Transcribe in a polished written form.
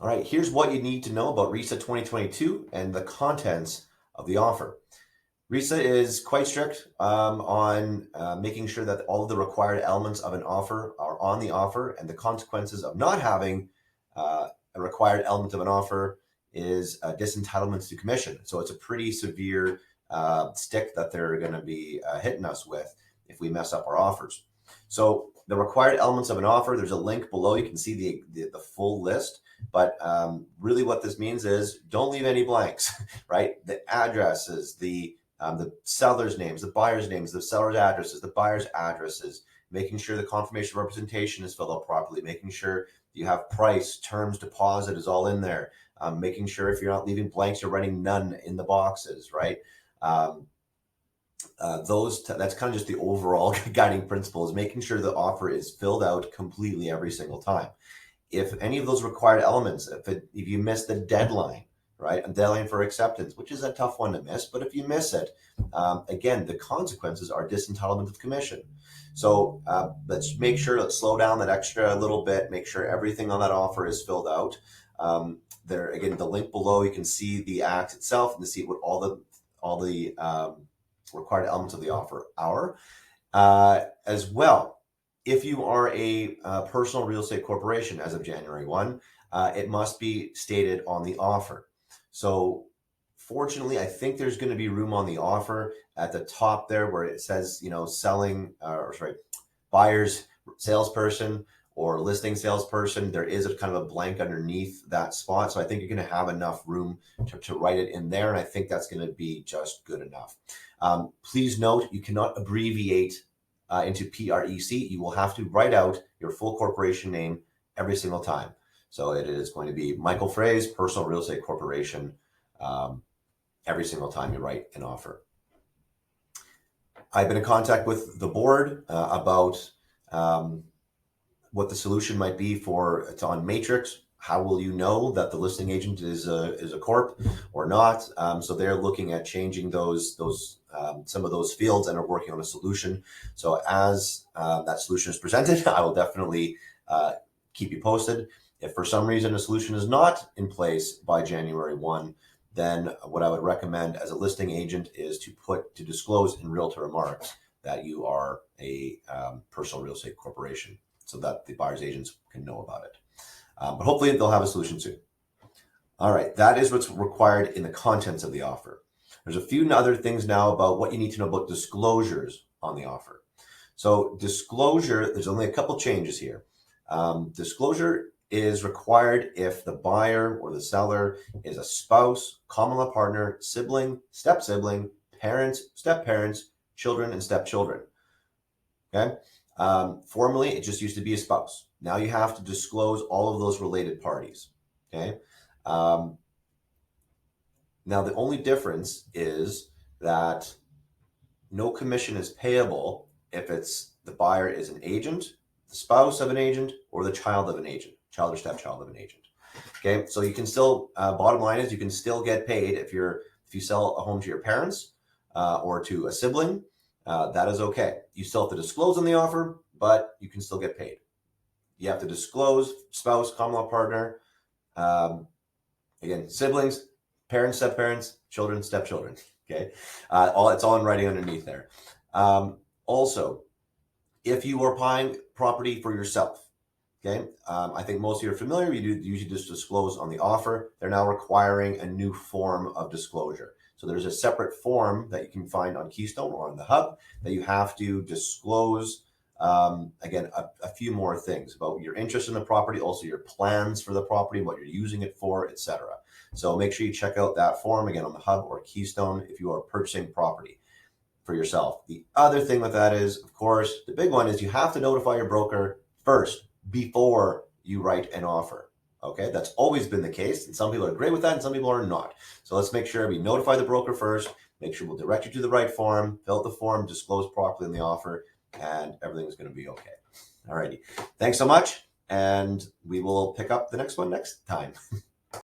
All right, here's what you need to know about RISA 2022 and the contents of the offer. RISA is quite strict on making sure that all of the required elements of an offer are on the offer, and the consequences of not having a required element of an offer is disentitlements to commission. So it's a pretty severe stick that they're going to be hitting us with if we mess up our offers. So the required elements of an offer, there's a link below. You can see the full list. But really what this means is don't leave any blanks, right? The addresses, the seller's names, the buyer's names, the seller's addresses, the buyer's addresses, making sure the confirmation representation is filled out properly, making sure you have price, terms, deposit is all in there, making sure if you're not leaving blanks, you're writing none in the boxes, right? That's kind of just the overall guiding principle, is making sure the offer is filled out completely every single time. If any of those required elements, if you miss the deadline, right, a deadline for acceptance, which is a tough one to miss, but if you miss it, again, the consequences are disentitlement of commission. So let's slow down that extra little bit, make sure everything on that offer is filled out. There, again, the link below, you can see the act itself and to see what all the required elements of the offer are. As well, if you are a personal real estate corporation as of January 1, it must be stated on the offer. So fortunately, I think there's going to be room on the offer at the top there where it says, buyer's salesperson or listing salesperson. There is a kind of a blank underneath that spot. So I think you're going to have enough room to write it in there. And I think that's going to be just good enough. Please note, you cannot abbreviate into PREC. You will have to write out your full corporation name every single time. So it is going to be Michael Fraze, Personal Real Estate Corporation, every single time you write an offer. I've been in contact with the board about what the solution might be it's on Matrix. How will you know that the listing agent is a corp or not? So they're looking at changing some of those fields and are working on a solution. So as that solution is presented, I will definitely keep you posted. If for some reason a solution is not in place by January 1, then what I would recommend as a listing agent is to disclose in realtor remarks that you are a personal real estate corporation, so that the buyer's agents can know about it. But hopefully they'll have a solution soon. All right, that is what's required in the contents of the offer. There's a few other things now about what you need to know about disclosures on the offer. So disclosure, there's only a couple changes here. Disclosure is required if the buyer or the seller is a spouse, common law partner, sibling, step-sibling, parents, step-parents, children, and step-children. Okay? Formerly, it just used to be a spouse. Now you have to disclose all of those related parties. Okay? Now the only difference is that no commission is payable if the buyer is an agent, the spouse of an agent, or the child of an agent, child or stepchild of an agent. Okay, so you can still, bottom line is you can still get paid if you sell a home to your parents or to a sibling. That is okay. You still have to disclose on the offer, but you can still get paid. You have to disclose spouse, common law partner, again, siblings, parents, step-parents, children, stepchildren. Okay, it's all in writing underneath there. Also, if you are buying property for yourself, okay, I think most of you are familiar. You usually just disclose on the offer. They're now requiring a new form of disclosure. So there's a separate form that you can find on Keystone or on the Hub that you have to disclose. Again, a few more things about your interest in the property, also your plans for the property, what you're using it for, etc. So make sure you check out that form again on the Hub or Keystone if you are purchasing property for yourself. The other thing with that is, of course, the big one is you have to notify your broker first before you write an offer. Okay, that's always been the case, and some people are great with that and some people are not. So let's make sure we notify the broker first, make sure we'll direct you to the right form, fill out the form, disclose properly in the offer, and everything's going to be okay. All righty. Thanks so much, and we will pick up the next one next time.